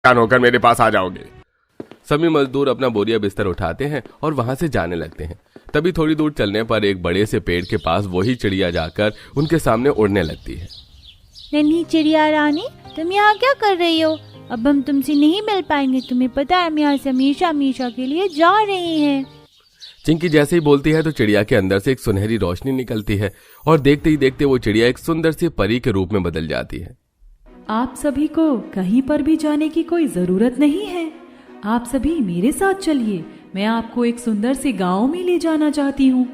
कान होकर मेरे पास आ जाओगे। सभी मजदूर अपना बोरिया बिस्तर उठाते हैं और वहां से जाने लगते हैं। तभी थोड़ी दूर चलने पर एक बड़े से पेड़ के पास वही चिड़िया जाकर उनके सामने उड़ने लगती है। नन्ही चिड़िया रानी, तुम यहाँ क्या कर रही हो? अब हम तुमसे नहीं मिल पाएंगे, तुम्हें पता है हम यहाँ से हमेशा हमेशा के लिए जा रहे हैं। चिंकी जैसे ही बोलती है तो चिड़िया के अंदर से एक सुनहरी रोशनी निकलती है और देखते ही देखते वो चिड़िया एक सुंदर सी परी के रूप में बदल जाती है। आप सभी को कहीं पर भी जाने की कोई जरूरत नहीं है। आप सभी मेरे साथ चलिए, मैं आपको एक सुंदर से गांव में ले जाना चाहती हूँ।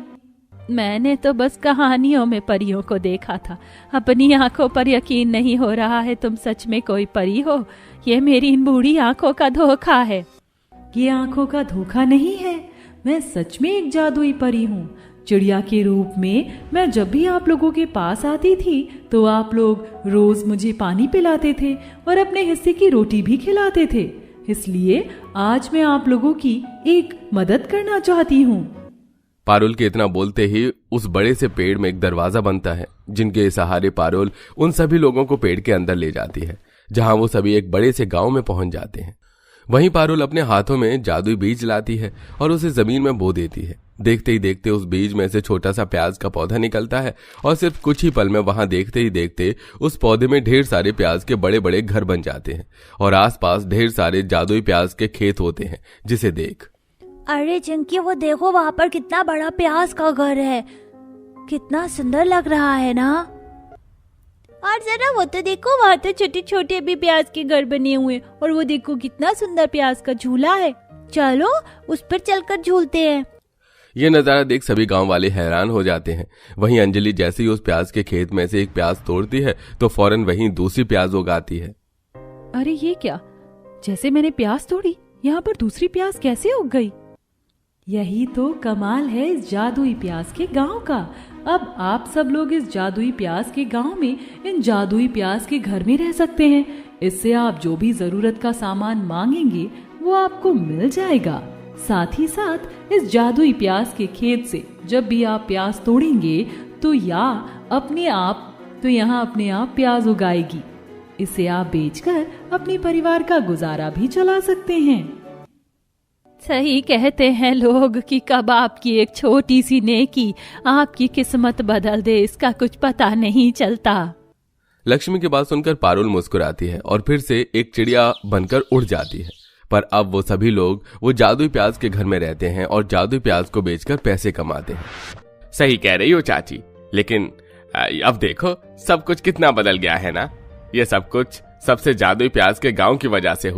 मैंने तो बस कहानियों में परियों को देखा था, अपनी आंखों पर यकीन नहीं हो रहा है तुम सच में कोई परी हो। ये मेरी इन बूढ़ी आंखों का धोखा है। ये आंखों का धोखा नहीं है, मैं सच में एक जादुई परी हूँ। चिड़िया के रूप में मैं जब भी आप लोगों के पास आती थी तो आप लोग रोज मुझे पानी पिलाते थे और अपने हिस्से की रोटी भी खिलाते थे। इसलिए आज मैं आप लोगों की एक मदद करना चाहती हूँ। पारुल के इतना बोलते ही उस बड़े से पेड़ में एक दरवाजा बनता है, जिनके सहारे पारुल उन सभी लोगों को पेड़ के अंदर ले जाती है, जहां वो सभी एक बड़े से गांव में पहुंच जाते हैं। वहीं पारुल अपने हाथों में जादुई बीज लाती है और उसे जमीन में बो देती है। देखते ही देखते उस बीज में से छोटा सा प्याज का पौधा निकलता है और सिर्फ कुछ ही पल में वहां देखते ही देखते उस पौधे में ढेर सारे प्याज के बड़े बड़े घर बन जाते हैं और आसपास ढेर सारे जादुई प्याज के खेत होते हैं, जिसे देख अरे चिंकी, वो देखो वहाँ पर कितना बड़ा प्याज का घर है, कितना सुंदर लग रहा है ना। और जरा वो तो देखो, वहाँ तो छोटे छोटे भी प्याज के घर बने हुए, और वो देखो कितना सुंदर प्याज का झूला है। चलो उस पर चलकर झूलते हैं। ये नजारा देख सभी गांव वाले हैरान हो जाते हैं। वहीं अंजलि जैसे ही उस प्याज के खेत में से एक प्याज तोड़ती है तो फौरन वहीं दूसरी प्याज उगाती है। अरे ये क्या, जैसे मैंने प्याज तोड़ी यहाँ पर दूसरी प्याज कैसे उग गई? यही तो कमाल है इस जादुई प्याज के गांव का। अब आप सब लोग इस जादुई प्याज के गांव में इन जादुई प्याज के घर में रह सकते हैं। इससे आप जो भी जरूरत का सामान मांगेंगे वो आपको मिल जाएगा। साथ ही साथ इस जादुई प्याज के खेत से जब भी आप प्याज तोड़ेंगे तो यहाँ अपने आप प्याज उगाएगी। इसे आप बेचकर अपने परिवार का गुजारा भी चला सकते हैं। सही कहते हैं लोग कि कब आपकी एक छोटी सी नेकी आपकी किस्मत बदल दे, इसका कुछ पता नहीं चलता। लक्ष्मी की बात सुनकर पारुल मुस्कुराती है और फिर से एक चिड़िया बनकर उड़ जाती है। पर अब वो सभी लोग वो जादुई प्याज के घर में रहते हैं और जादुई प्याज को बेचकर पैसे कमाते हैं। सही कह रही हो चाची, लेकिन अब देखो सब कुछ कितना बदल गया है ना। ये सब कुछ सबसे जादुई प्याज के गांव की वजह से हुआ।